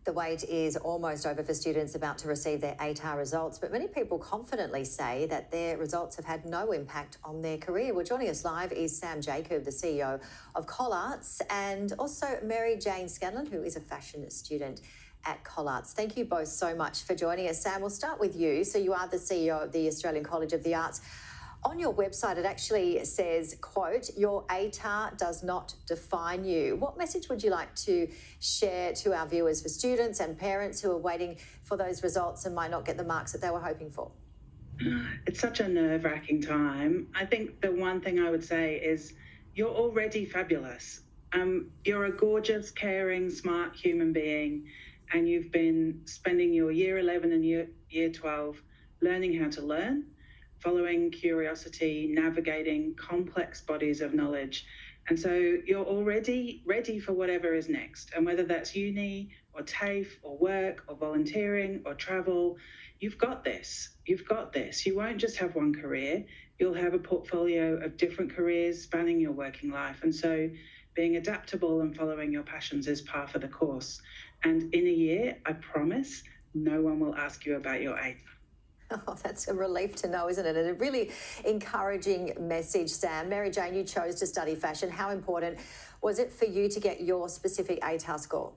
The wait is almost over for students about to receive their ATAR results, but many people confidently say that their results have had no impact on their career. Well, joining us live is Sam Jacob, the CEO of Collarts, and also Mary Jane Scanlon, who is a fashion student at Collarts. Thank you both so much for joining us. Sam, we'll start with you. So you are the CEO of the Australian College of the Arts. On your website, it actually says, quote, "Your ATAR does not define you." What message would you like to share to our viewers, for students and parents who are waiting for those results and might not get the marks that they were hoping for? It's such a nerve-wracking time. I think the one thing I would say is you're already fabulous. You're a gorgeous, caring, smart human being, and you've been spending your year 11 and year 12 learning how to learn, following curiosity, navigating complex bodies of knowledge. And so you're already ready for whatever is next. And whether that's uni or TAFE or work or volunteering or travel, you've got this. You've got this. You won't just have one career. You'll have a portfolio of different careers spanning your working life. And so being adaptable and following your passions is par for the course. And in a year, I promise, no one will ask you about your age. Oh, that's a relief to know, isn't it? And a really encouraging message, Sam. Mary Jane, you chose to study fashion. How important was it for you to get your specific ATAR score?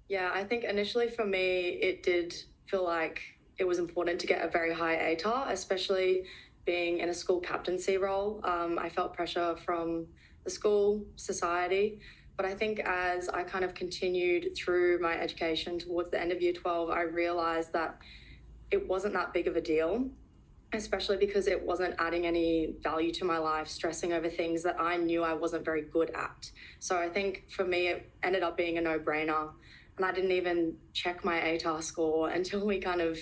Yeah, I think initially for me, it did feel like it was important to get a very high ATAR, especially being in a school captaincy role. I felt pressure from the school, society. But I think as I kind of continued through my education towards the end of year 12, I realized that it wasn't that big of a deal, especially because it wasn't adding any value to my life, stressing over things that I knew I wasn't very good at. So I think for me, it ended up being a no-brainer. And I didn't even check my ATAR score until we kind of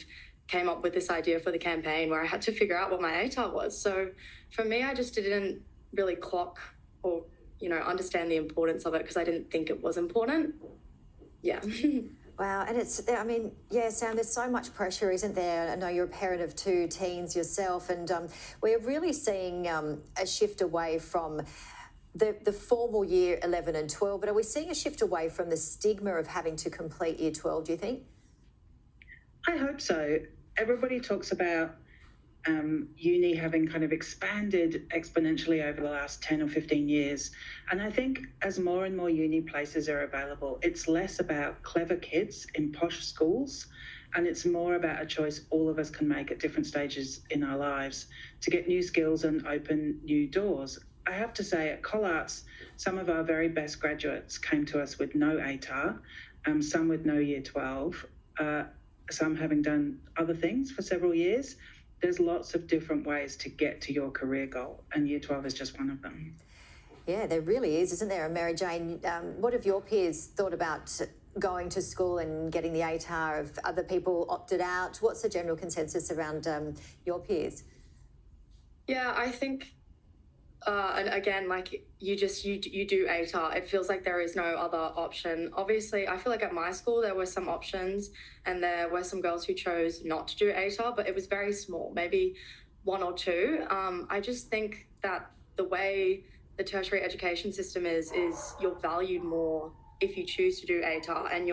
came up with this idea for the campaign where I had to figure out what my ATAR was. So for me, I just didn't really clock or understand the importance of it because I didn't think it was important. Yeah. Wow. And Sam, there's so much pressure, isn't there? I know you're a parent of 2 teens yourself, and we're really seeing a shift away from the formal year 11 and 12, but are we seeing a shift away from the stigma of having to complete year 12, do you think? I hope so. Everybody talks about uni having kind of expanded exponentially over the last 10 or 15 years. And I think as more and more uni places are available, it's less about clever kids in posh schools, and it's more about a choice all of us can make at different stages in our lives to get new skills and open new doors. I have to say, at Collarts, some of our very best graduates came to us with no ATAR, some with no year 12, some having done other things for several years. There's lots of different ways to get to your career goal, and year 12 is just one of them. Yeah, there really is, isn't there? And Mary Jane, what have your peers thought about going to school and getting the ATAR? Have other people opted out? What's the general consensus around your peers? Yeah, I think, and again, like you do ATAR. It feels like there is no other option. Obviously, I feel like at my school there were some options, and there were some girls who chose not to do ATAR, but it was very small, maybe 1 or 2. I just think that the way the tertiary education system is you're valued more if you choose to do ATAR, and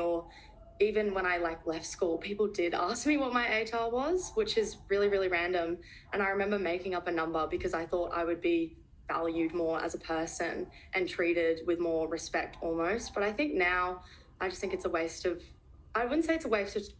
even when I left school, people did ask me what my ATAR was, which is really, really random. And I remember making up a number because I thought I would be valued more as a person and treated with more respect almost. But I think now I just think it's I wouldn't say it's a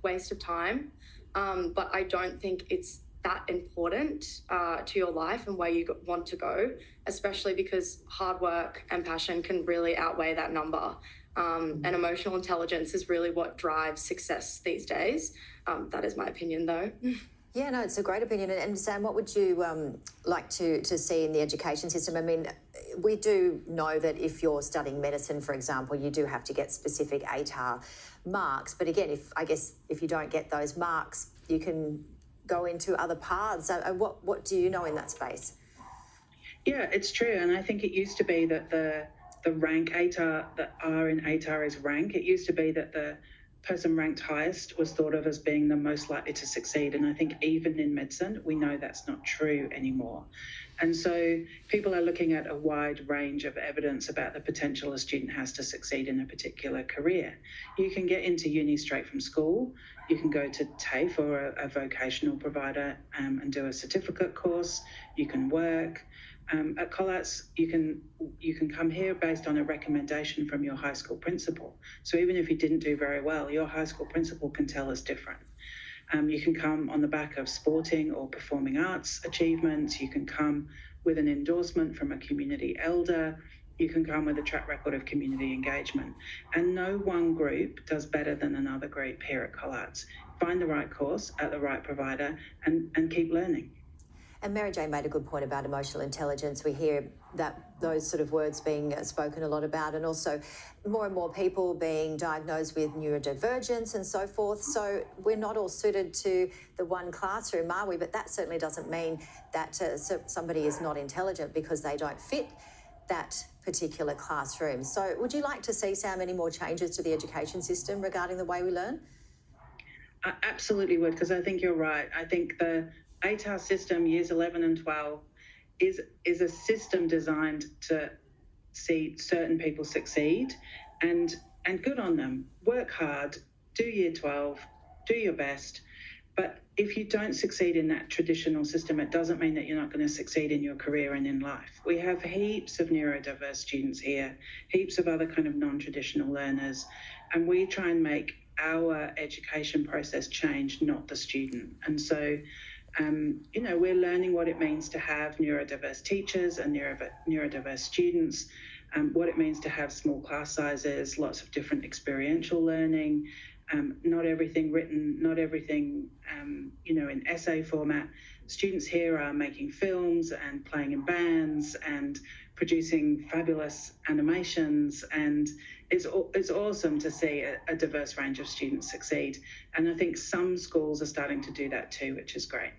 waste of time, but I don't think it's that important to your life and where you want to go, especially because hard work and passion can really outweigh that number. And emotional intelligence is really what drives success these days. That is my opinion, though. Yeah, no, it's a great opinion. And Sam, what would you like to see in the education system? I mean, we do know that if you're studying medicine, for example, you do have to get specific ATAR marks. But again, if you don't get those marks, you can go into other paths. What do you know in that space? Yeah, it's true. And I think it used to be that the rank ATAR, that R in ATAR is rank. It used to be that the person ranked highest was thought of as being the most likely to succeed. And I think even in medicine, we know that's not true anymore. And so people are looking at a wide range of evidence about the potential a student has to succeed in a particular career. You can get into uni straight from school. You can go to TAFE or a vocational provider and do a certificate course. You can work. At Collards, you can come here based on a recommendation from your high school principal. So even if you didn't do very well, your high school principal can tell us different. You can come on the back of sporting or performing arts achievements. You can come with an endorsement from a community elder. You can come with a track record of community engagement. And no one group does better than another group here at Collards. Find the right course at the right provider and keep learning. And Mary Jane made a good point about emotional intelligence. We hear that those sort of words being spoken a lot about, and also more and more people being diagnosed with neurodivergence and so forth. So we're not all suited to the one classroom, are we? But that certainly doesn't mean that somebody is not intelligent because they don't fit that particular classroom. So would you like to see, Sam, any more changes to the education system regarding the way we learn? I absolutely would, because I think you're right. I think the ATAR system, years 11 and 12, is a system designed to see certain people succeed, and good on them. Work hard, do year 12, do your best. But if you don't succeed in that traditional system, it doesn't mean that you're not going to succeed in your career and in life. We have heaps of neurodiverse students here, heaps of other kind of non-traditional learners, and we try and make our education process change, not the student. And so we're learning what it means to have neurodiverse teachers and neurodiverse students, what it means to have small class sizes, lots of different experiential learning, not everything written, not everything, in essay format. Students here are making films and playing in bands and producing fabulous animations, and it's awesome to see a diverse range of students succeed. And I think some schools are starting to do that too, which is great.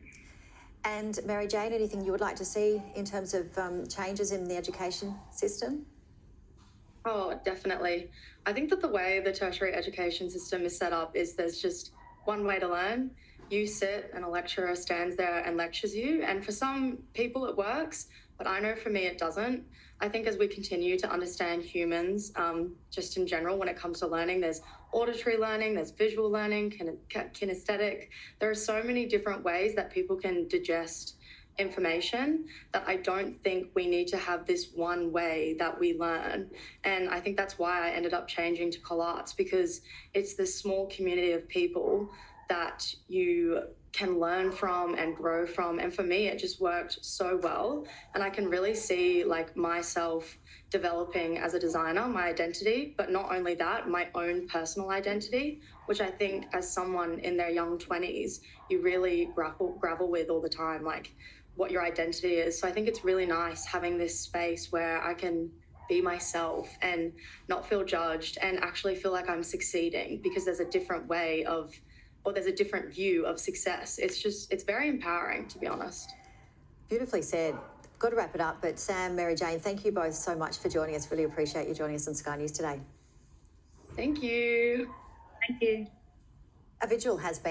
And Mary Jane, anything you would like to see in terms of changes in the education system? Oh, definitely. I think that the way the tertiary education system is set up is there's just one way to learn. You sit and a lecturer stands there and lectures you. And for some people it works, but I know for me it doesn't. I think as we continue to understand humans, just in general, when it comes to learning, there's auditory learning, there's visual learning, kinesthetic. There are so many different ways that people can digest information that I don't think we need to have this one way that we learn. And I think that's why I ended up changing to Collards, because it's this small community of people that you can learn from and grow from. And for me, it just worked so well. And I can really see myself developing as a designer, my identity, but not only that, my own personal identity, which I think as someone in their young 20s, you really gravel with all the time, what your identity is. So I think it's really nice having this space where I can be myself and not feel judged and actually feel like I'm succeeding, because there's a different way there's a different view of success. It's very empowering, to be honest. Beautifully said. Got to wrap it up, but Sam, Mary Jane, thank you both so much for joining us. Really appreciate you joining us on Sky News today. Thank you. Thank you. A vigil has been